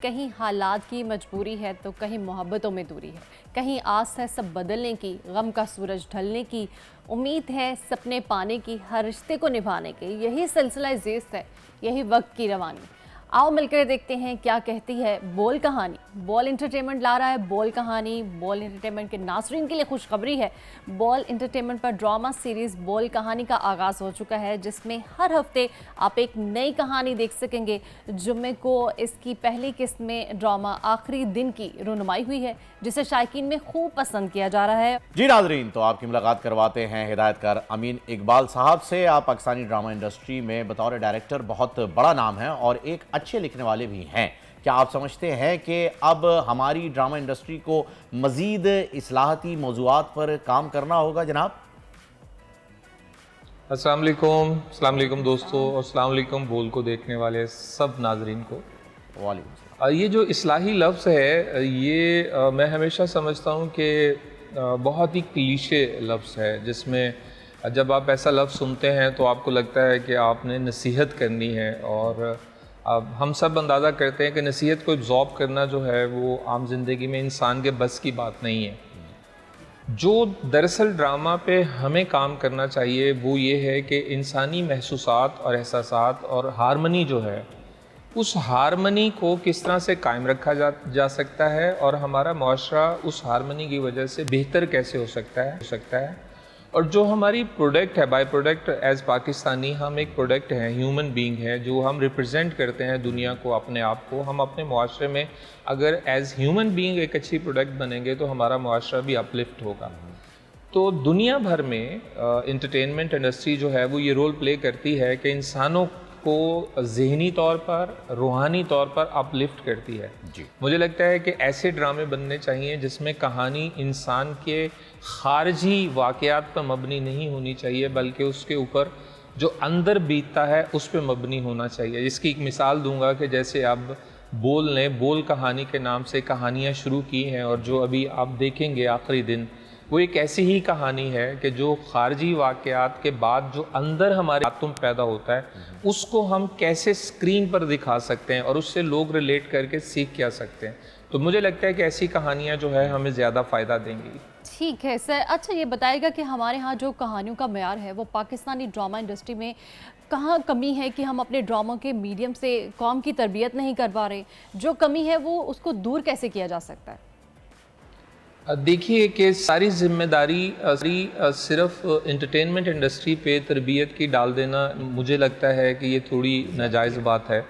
कहीं हालात की मजबूरी है तो कहीं मोहब्बतों में दूरी है, कहीं आस है सब बदलने की, गम का सूरज ढलने की, उम्मीद है सपने पाने की, हर रिश्ते को निभाने की। यही सिलसिला ज़िस्त है, यही वक्त की रवानी। आओ मिलकर देखते हैं क्या कहती है बोल कहानी। बॉल इंटरटेनमेंट ला रहा है बोल कहानी। बॉल इंटरटेनमेंट के नाज़रीन के लिए खुशखबरी है। बॉल इंटरटेनमेंट पर ड्रामा सीरीज़ बॉल कहानी का आगाज़ हो चुका है, जिसमें हर हफ्ते आप एक नई कहानी देख सकेंगे। जुम्मे को इसकी पहली किस्त में ड्रामा आखिरी दिन की रुनुमाई हुई है, जिसे शायकीन में खूब पसंद किया जा रहा है। जी नाजरीन, तो आपकी मुलाकात करवाते हैं हिदायतकार अमीन इकबाल साहब से। आप पाकिस्तानी ड्रामा इंडस्ट्री में बतौर डायरेक्टर बहुत बड़ा नाम है और एक अच्छे लिखने वाले भी हैं। क्या आप समझते हैं कि अब हमारी ड्रामा इंडस्ट्री को मज़ीद इस्लाहती मौज़ूआत पर काम करना होगा जनाब? अस्सलाम वालेकुम दोस्तों और अस्सलाम वालेकुम बोल को देखने वाले सब नाजरीन को। वालेकुम सलाम। ये जो इस्लाही लफ्ज़ है ये मैं हमेशा समझता हूँ कि बहुत ही क्लीशे लफ्ज़ है, जिसमें जब आप ऐसा लफ्ज़ सुनते हैं तो आपको लगता है कि आपने नसीहत करनी है। और अब हम सब अंदाज़ा करते हैं कि नसीहत को एब्ज़ॉर्ब करना जो है वो आम ज़िंदगी में इंसान के बस की बात नहीं है। जो दरअसल ड्रामा पे हमें काम करना चाहिए वो ये है कि इंसानी महसूसात और एहसासात और हारमनी जो है, उस हारमनी को किस तरह से कायम रखा जा सकता है और हमारा मुआशरा उस हारमनी की वजह से बेहतर कैसे हो सकता है। और जो हमारी प्रोडक्ट है, बाय प्रोडक्ट एज पाकिस्तानी हम एक प्रोडक्ट हैं, ह्यूमन बीइंग है, जो हम रिप्रेजेंट करते हैं दुनिया को, अपने आप को। हम अपने मुआशरे में अगर एज ह्यूमन बीइंग एक अच्छी प्रोडक्ट बनेंगे तो हमारा मुआशरा भी अपलिफ्ट होगा। तो दुनिया भर में इंटरटेनमेंट इंडस्ट्री जो है वो ये रोल प्ले करती है कि इंसानों को ज़हनी तौर पर, रूहानी तौर पर अपलिफ्ट करती है। जी। मुझे लगता है कि ऐसे ड्रामे बनने चाहिए जिसमें कहानी इंसान के खारजी वाक़यात पर मबनी नहीं होनी चाहिए, बल्कि उसके ऊपर जो अंदर बीतता है उस पर मबनी होना चाहिए। इसकी एक मिसाल दूंगा कि जैसे अब बोल ने बोल कहानी के नाम से कहानियाँ शुरू की हैं, और जो अभी आप देखेंगे आखिरी दिन, वो एक ऐसी ही कहानी है कि जो खारजी वाक़यात के बाद जो अंदर हमारे आत्म पैदा होता है उसको हम कैसे स्क्रीन पर दिखा सकते हैं और उससे लोग रिलेट करके सीख क्या सकते हैं। तो मुझे लगता है कि ऐसी कहानियाँ जो है हमें ज़्यादा फ़ायदा देंगी। ठीक है सर। अच्छा, ये बताएगा कि हमारे यहाँ जो कहानियों का मेयार है वो पाकिस्तानी ड्रामा इंडस्ट्री में कहाँ कमी है कि हम अपने ड्रामा के मीडियम से कौम की तरबियत नहीं कर पा रहे? जो कमी है वो उसको दूर कैसे किया जा सकता है? देखिए कि सारी जिम्मेदारी सिर्फ इंटरटेनमेंट इंडस्ट्री पे तरबियत की डाल देना, मुझे लगता है कि ये थोड़ी नाजायज़ बात है।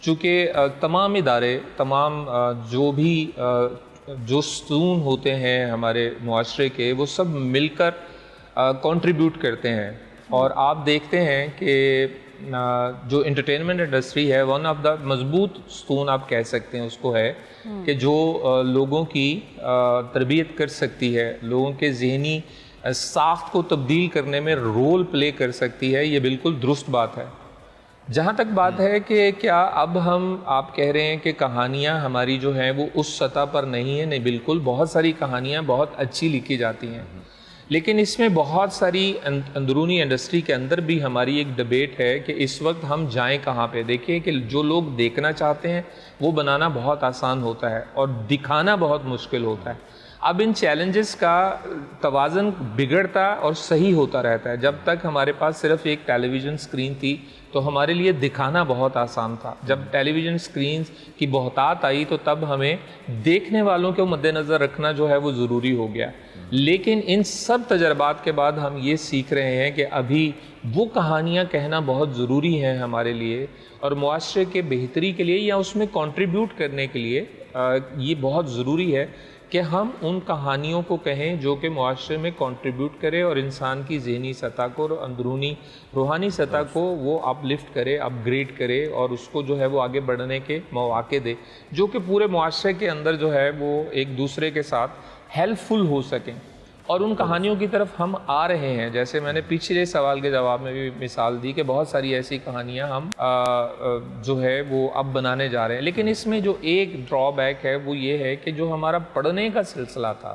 चूँकि तमाम इदारे, तमाम जो भी जो स्तून होते हैं हमारे मुआशरे के, वो सब मिलकर कंट्रीब्यूट करते हैं। और आप देखते हैं कि जो इंटरटेनमेंट इंडस्ट्री है, वन ऑफ द मजबूत स्तून आप कह सकते हैं उसको है, कि जो लोगों की तरबियत कर सकती है, लोगों के ज़हनी साख्त को तब्दील करने में रोल प्ले कर सकती है। ये बिल्कुल दुरुस्त बात है। जहाँ तक बात है कि क्या अब आप कह रहे हैं कि कहानियाँ हमारी जो हैं वो उस सतह पर नहीं है? नहीं, बिल्कुल, बहुत सारी कहानियाँ बहुत अच्छी लिखी जाती हैं, लेकिन इसमें बहुत सारी अंदरूनी इंडस्ट्री के अंदर भी हमारी एक डिबेट है कि इस वक्त हम जाएं कहाँ पे। देखिए कि जो लोग देखना चाहते हैं वो बनाना बहुत आसान होता है और दिखाना बहुत मुश्किल होता है। अब इन चैलेंजेस का तवाज़न बिगड़ता और सही होता रहता है। जब तक हमारे पास सिर्फ एक टेलीविज़न स्क्रीन थी तो हमारे लिए दिखाना बहुत आसान था। जब टेलीविज़न स्क्रीन की बहुतात आई तो तब हमें देखने वालों को मद्देनज़र रखना जो है वो ज़रूरी हो गया। लेकिन इन सब तजर्बात के बाद हम ये सीख रहे हैं कि अभी वो कहानियाँ कहना बहुत ज़रूरी हैं हमारे लिए, और मुआशरे के बेहतरी के लिए या उसमें कंट्रीब्यूट करने के लिए ये बहुत ज़रूरी है कि हम उन कहानियों को कहें जो कि मुआशरे में कंट्रीब्यूट करे और इंसान की ज़हनी सतह को और अंदरूनी रूहानी सतह को वो अपलिफ्ट करे, अपग्रेड करे, और उसको जो है वो आगे बढ़ने के मौके दे, जो कि पूरे मुआशरे के अंदर जो है वो एक दूसरे के साथ हेल्पफुल हो सकें। और उन कहानियों की तरफ हम आ रहे हैं। जैसे मैंने पिछले सवाल के जवाब में भी मिसाल दी कि बहुत सारी ऐसी कहानियां हम जो है वो अब बनाने जा रहे हैं। लेकिन इसमें जो एक ड्रॉबैक है वो ये है कि जो हमारा पढ़ने का सिलसिला था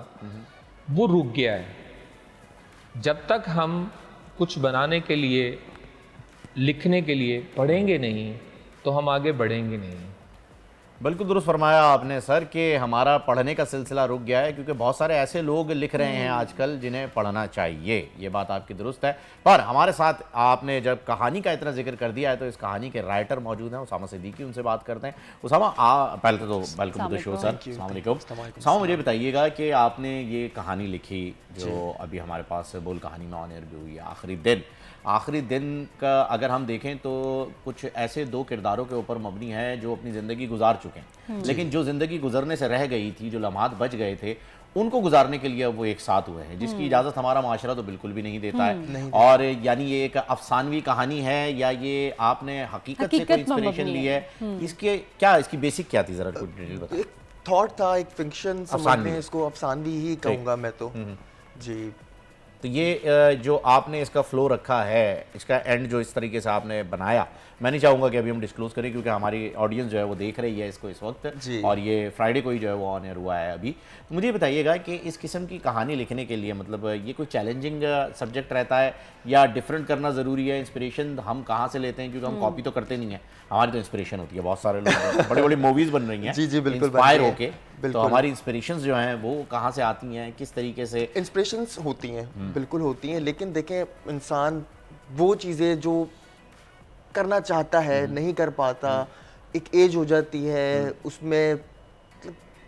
वो रुक गया है। जब तक हम कुछ बनाने के लिए, लिखने के लिए पढ़ेंगे नहीं तो हम आगे बढ़ेंगे नहीं। बिल्कुल दुरुस्त फरमाया आपने सर कि हमारा पढ़ने का सिलसिला रुक गया है, क्योंकि बहुत सारे ऐसे लोग लिख रहे हैं आजकल जिन्हें पढ़ना चाहिए। ये बात आपकी दुरुस्त है। पर हमारे साथ आपने जब कहानी का इतना जिक्र कर दिया है तो इस कहानी के राइटर मौजूद हैं उसामा सिद्दीकी, उनसे बात करते हैं। उसामा, पहले तो welcome to the show sir. अस्सलाम वालेकुम। उसामा, मुझे बताइएगा कि आपने ये कहानी लिखी जो अभी हमारे पास बोल कहानी में ऑन एयर भी हुई है, आखिरी दिन का अगर हम देखें तो कुछ ऐसे दो किरदारों के ऊपर मबनी है जो अपनी ज़िंदगी गुजार चुके हैं, लेकिन जो ज़िंदगी गुजरने से रह गई थी, जो लम्हात बच गए थे, उनको गुजारने के लिए अब वो एक साथ हुए हैं, जिसकी इजाज़त हमारा माशरा तो बिल्कुल भी नहीं देता है। और यानी ये एक अफसानवी कहानी है या ये आपने हकीकत से कोई इंस्पिरेशन ली है? इसके क्या, इसकी बेसिक क्या थी, ज़रा कुछ डिटेल बताइए। एक थॉट था, एक फिक्शन समझने, इसको अफसानवी ही कहूँगा मैं तो। जी, तो ये जो आपने इसका फ्लो रखा है, इसका एंड जो इस तरीके से आपने बनाया, मैं नहीं चाहूँगा कि अभी हम डिस्क्लोज करें क्योंकि हमारी ऑडियंस जो है वो देख रही है इसको इस वक्त, और ये फ्राइडे को ही जो है वो ऑन एयर हुआ है अभी। तो मुझे बताइएगा कि इस किस्म की कहानी लिखने के लिए मतलब ये कोई चैलेंजिंग सब्जेक्ट रहता है या डिफरेंट करना ज़रूरी है? इंस्पिरेशन हम कहाँ से लेते हैं, क्योंकि हम कॉपी तो करते नहीं हैं, हमारी तो इंस्पिरेशन होती है। बहुत सारे लोग बड़ी बड़ी मूवीज़ बन रही हैं जी बिल्कुल, इंस्पायर होके, तो हमारी इंस्पिरेशंस जो हैं वो कहाँ से आती हैं, किस तरीके से? इंस्पिरेशंस होती हैं, बिल्कुल होती हैं, लेकिन देखें इंसान वो चीज़ें जो करना चाहता है नहीं कर पाता, एक एज हो जाती है, उसमें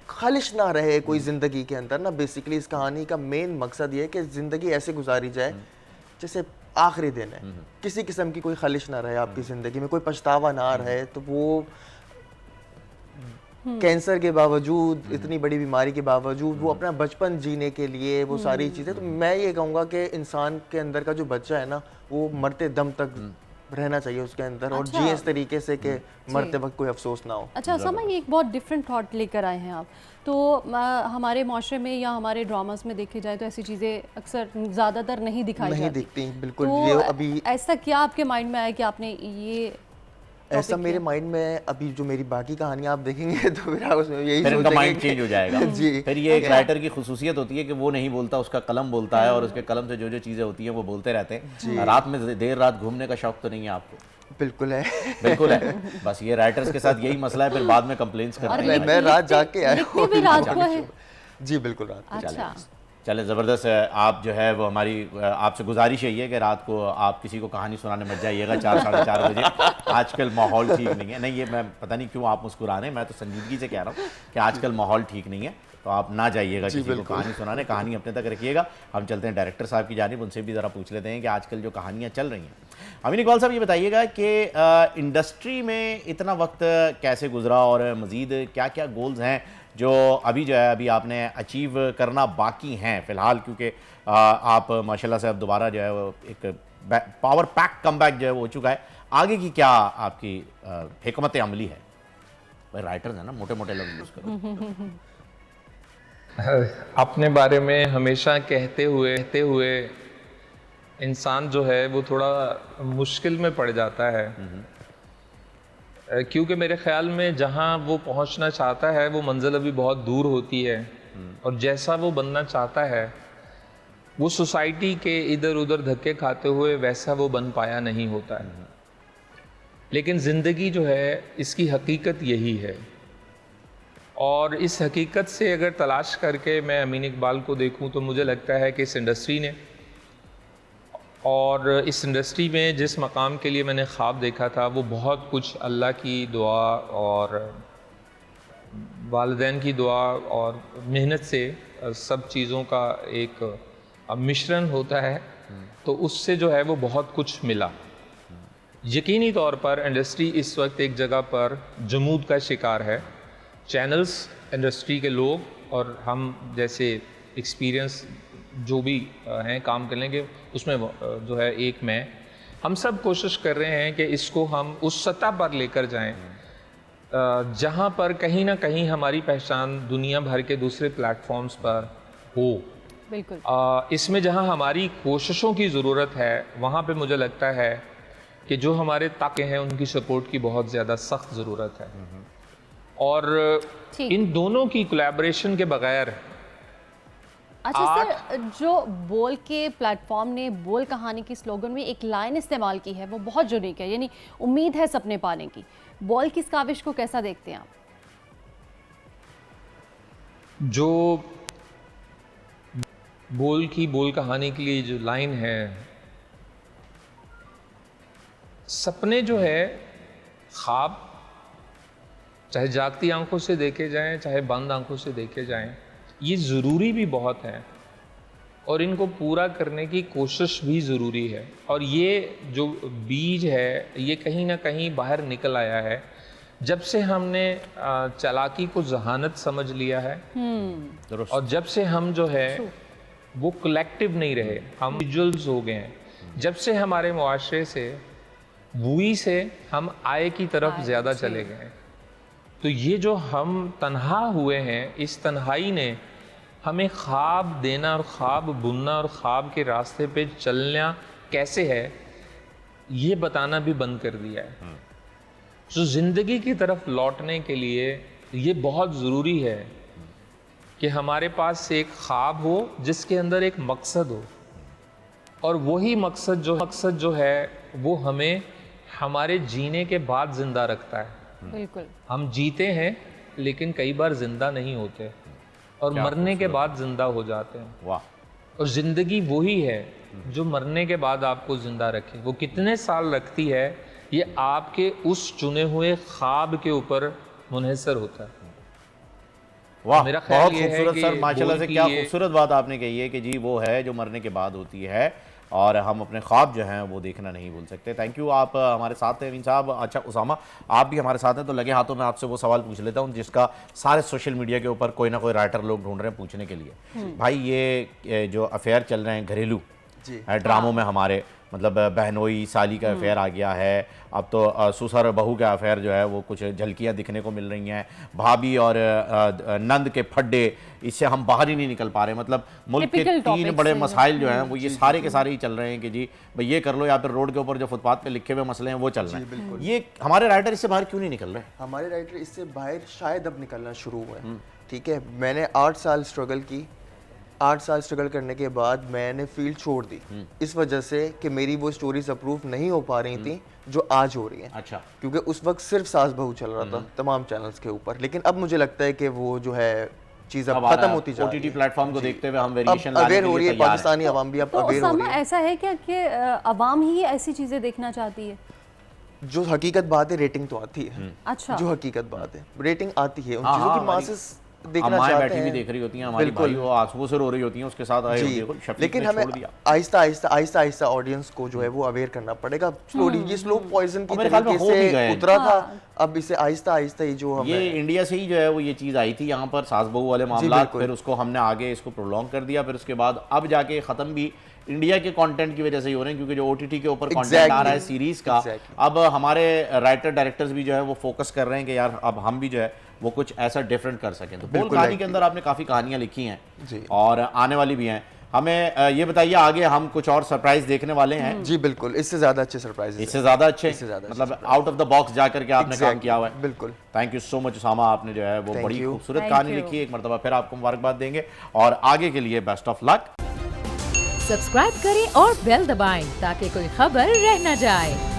खालिश ना रहे कोई ज़िंदगी के अंदर ना। बेसिकली इस कहानी का मेन मकसद ये है कि ज़िंदगी ऐसे गुजारी जाए जैसे आखिरी दिन है, किसी किस्म की कोई खालिश ना रहे आपकी ज़िंदगी में, कोई पछतावा ना रहे। तो वो कैंसर के बावजूद, इतनी बड़ी बीमारी के बावजूद वो अपना बचपन जीने के लिए वो सारी चीज़ें, तो मैं ये कहूँगा कि इंसान के अंदर का जो बच्चा है ना वो मरते दम तक रहना चाहिए उसके अंदर, और जिए इस तरीके से कि मरते वक्त कोई अफसोस ना हो। अच्छा उसामा, ये एक बहुत डिफरेंट थॉट लेकर आए हैं आप। तो हमारे माशरे में या हमारे ड्रामास में देखे जाए तो ऐसी चीज़ें अक्सर ज़्यादातर नहीं दिखाई नहीं जाती। दिखती बिल्कुल। तो ये अभी ऐसा क्या आपके माइंड में आया कि आपने ये ऐसा मेरे माइंड में, अभी जो मेरी बाकी कहानियां आप देखेंगे तो फिर आप उसमें यही फिर उनका माइंड सोचेंगे चेंज हो जाएगा। जी, फिर ये एक राइटर की खुसूसियत होती है कि वो नहीं बोलता, उसका कलम बोलता है, और उसके कलम से जो जो चीज़ें होती हैं वो बोलते रहते हैं। रात में देर रात घूमने का शौक तो नहीं है आपको? बिल्कुल है। बिल्कुल है। बस ये राइटर्स के साथ यही मसला है, फिर बाद में कंप्लेंट्स करते हैं। मैं रात जाग के आया हूँ। भी रात को है? जी बिल्कुल रात को। अच्छा, चले ज़बरदस्त है। आप जो है वो हमारी आपसे गुजारिश यही है कि रात को आप किसी को कहानी सुनाने मत जाइएगा 4 साढ़े 4 बजे। आजकल माहौल ठीक नहीं है। नहीं, ये मैं पता नहीं क्यों आप मुस्कुरा रहे हैं, मैं तो संजीदगी से कह रहा हूँ कि आजकल माहौल ठीक नहीं है, तो आप ना जाइएगा किसी को कहानी सुनाने, कहानी अपने तक रखिएगा। हम चलते हैं डायरेक्टर साहब की जानिब, उनसे भी ज़रा पूछ लेते हैं कि आजकल जो कहानियाँ चल रही हैं। अमीन इकबाल साहब, ये बताइएगा कि इंडस्ट्री में इतना वक्त कैसे गुजरा और मज़ीद क्या क्या गोल्स हैं जो अभी जो है अभी आपने अचीव करना बाकी हैं फ़िलहाल, क्योंकि आप माशाल्लाह से अब दोबारा जो है वो एक पावर पैक कमबैक जो है वो हो चुका है। आगे की क्या आपकी हिकमत अमली है? भाई राइटर्स है ना, मोटे मोटे लफ्ज़ यूज़ करो। अपने बारे में हमेशा कहते हुए इंसान जो है वो थोड़ा मुश्किल में पड़ जाता है, क्योंकि मेरे ख्याल में जहाँ वो पहुँचना चाहता है वो मंजिल अभी बहुत दूर होती है, और जैसा वो बनना चाहता है वो सोसाइटी के इधर उधर धक्के खाते हुए वैसा वो बन पाया नहीं होता है। लेकिन ज़िंदगी जो है इसकी हकीकत यही है, और इस हकीकत से अगर तलाश करके मैं अमीन इकबाल को देखूं तो मुझे लगता है कि इस इंडस्ट्री ने, और इस इंडस्ट्री में जिस मकाम के लिए मैंने ख्वाब देखा था वो बहुत कुछ अल्लाह की दुआ और वालिदैन की दुआ और मेहनत से सब चीज़ों का एक मिश्रण होता है, तो उससे जो है वो बहुत कुछ मिला। यकीनी तौर पर इंडस्ट्री इस वक्त एक जगह पर जमूद का शिकार है। चैनल्स, इंडस्ट्री के लोग और हम जैसे एक्सपीरियंस जो भी हैं काम करने के, उसमें जो है एक मैं, हम सब कोशिश कर रहे हैं कि इसको हम उस सतह पर लेकर जाएं जहां पर कहीं ना कहीं हमारी पहचान दुनिया भर के दूसरे प्लेटफॉर्म्स पर हो। बिल्कुल। इसमें जहां हमारी कोशिशों की ज़रूरत है वहां पे मुझे लगता है कि जो हमारे ताक़े हैं उनकी सपोर्ट की बहुत ज़्यादा सख्त ज़रूरत है, और इन दोनों की कोलैबोरेशन के बगैर। अच्छा सर, जो बोल के प्लेटफॉर्म ने बोल कहानी की स्लोगन में एक लाइन इस्तेमाल की है वो बहुत यूनिक है, यानी उम्मीद है सपने पाने की। बोल की इस काविश को कैसा देखते हैं आप? जो बोल की बोल कहानी के लिए जो लाइन है, सपने जो है ख्वाब चाहे जागती आंखों से देखे जाएं चाहे बंद आंखों से देखे जाएं, ये ज़रूरी भी बहुत है और इनको पूरा करने की कोशिश भी ज़रूरी है। और ये जो बीज है ये कहीं ना कहीं बाहर निकल आया है जब से हमने चालाकी को जहानत समझ लिया है और जब से हम जो है वो कलेक्टिव नहीं रहे, हम इंडिविजुअल्स हो गए हैं। जब से हमारे मुआशरे से बुई से हम आय की तरफ ज़्यादा चले गए हैं, तो ये जो हम तन्हा हुए हैं, इस तन्हाई ने हमें ख्वाब देना और ख्वाब बुनना और ख्वाब के रास्ते पे चलना कैसे है ये बताना भी बंद कर दिया है। तो ज़िंदगी की तरफ लौटने के लिए ये बहुत ज़रूरी है कि हमारे पास एक ख्वाब हो जिसके अंदर एक मकसद हो, और वही मकसद जो है वो हमें हमारे जीने के बाद ज़िंदा रखता है। बिल्कुल। हम जीते हैं लेकिन कई बार ज़िंदा नहीं होते और मरने के बाद ज़िंदा हो जाते हैं। वाह। और ज़िंदगी वही है जो मरने के बाद आपको ज़िंदा रखे। वो कितने साल रखती है ये आपके उस चुने हुए ख्वाब के ऊपर मुनहसर होता है। वाह, मेरा ख्याल बहुत ये है खूबसूरत कि सर, माशाल्लाह से बोल की क्या ये- खूबसूरत बात आपने कही है कि जी वो है जो मरने के बाद होती है और हम अपने ख्वाब जो हैं वो देखना नहीं भूल सकते। थैंक यू, आप हमारे साथ हैं अमीन साहब। अच्छा उसामा, आप भी हमारे साथ हैं, तो लगे हाथों में आपसे वो सवाल पूछ लेता हूँ जिसका सारे सोशल मीडिया के ऊपर कोई ना कोई राइटर लोग ढूंढ रहे हैं पूछने के लिए। भाई ये जो अफेयर चल रहे हैं घरेलू जी ड्रामों में हमारे, मतलब बहनोई साली का अफेयर आ गया है, अब तो ससुर और बहू का अफेयर जो है वो कुछ झलकियां दिखने को मिल रही हैं, भाभी और नंद के फड्डे, इससे हम बाहर ही नहीं निकल पा रहे। मतलब मुल्क के Typical 3 topics बड़े हैं। मसाइल जो हैं वो ये सारे के सारे ही चल रहे हैं कि जी भाई ये कर लो, या फिर रोड के ऊपर जो फुटपाथ पे लिखे हुए मसले हैं वो चल रहे हैं। ये हमारे राइटर इससे बाहर क्यों नहीं निकल रहे? हमारे राइटर इससे बाहर शायद अब निकलना शुरू हुए। ठीक है, मैंने 8 साल स्ट्रगल की, 8 साल स्ट्रगल करने के बाद मैंने फील्ड छोड़ दी इस वजह से कि मेरी वो स्टोरीज अप्रूव नहीं हो पा रही थी जो आज हो रही हैं। अच्छा, क्योंकि उस वक्त सिर्फ सास बहू चल रहा था तमाम चैनल्स के ऊपर, लेकिन अब मुझे लगता है कि वो जो है चीज़ अब खत्म होती जा रही ओटीटी है। प्लेटफॉर्म को देखते हुए हम अब वेरिएशन लाने अवेयर के हो रही लिए है, तैयार हैं। पाकिस्तानी आवाम भी अब तो अवेयर हो उसामा रही है। ऐसा है क्या कि अवाम ही ऐसी चीजें देखना चाहती है? जो हकीकत बात है, रेटिंग तो आती है। अच्छा। जो हकीकत बात है, रेटिंग आती है उन हाँ, चीज़ों हाँ, की, हमारी मासेस देखना अम्माएं चाहते बैठी हैं। भी देख रही होती हैं, हमारी बिल्कुल। भाई वो आंसुओं से रो रही होती हैं उसके साथ आए जी, होते हैं, शफीक लेकिन ने हमें छोड़ दिया। आहिस्ता ऑडियंस को जो है वो अवेयर करना पड़ेगा स्लोली। ये स्लो पॉइजन की और मेरे ख्याल में तरीके हो भी गए से हैं। उतरा था, अब इसे आहिस्ता ही जो ये हमें इंडिया से ही जो है वो ये चीज़ आई थी यहाँ पर, सास बहू वाले मामला, बिल्कुल। फिर उसको हमने आगे इसको प्रोलॉन्ग कर दिया, फिर उसके बाद अब जाके ख़त्म भी इंडिया के कंटेंट की वजह से ही हो रहे हैं, क्योंकि जो ओटीटी के ऊपर कंटेंट आ रहा है सीरीज़ का, अब हमारे राइटर डायरेक्टर्स भी जो है वो फोकस कर रहे हैं कि यार अब हम भी जो है वो कुछ ऐसा डिफरेंट कर सकें। तो बोल कहानी के अंदर आपने काफ़ी कहानियाँ लिखी हैं जी। और आने वाली भी हैं। हमें ये बताइए आगे हम कुछ और सरप्राइज देखने वाले हैं? जी बिल्कुल, इससे ज़्यादा अच्छे सरप्राइज, इससे ज़्यादा अच्छे, इससे ज़्यादा अच्छे मतलब आउट ऑफ द बॉक्स जा करके आपने काम किया हुआ है। बिल्कुल। Thank you so much Usama, आपने जो है वो Thank बड़ी you. खूबसूरत Thank कहानी you. लिखी है। एक मरतबा फिर आपको मुबारकबाद देंगे और आगे के लिए बेस्ट ऑफ लक। सब्सक्राइब करें और बेल दबाएं ताकि कोई खबर रह न जाए।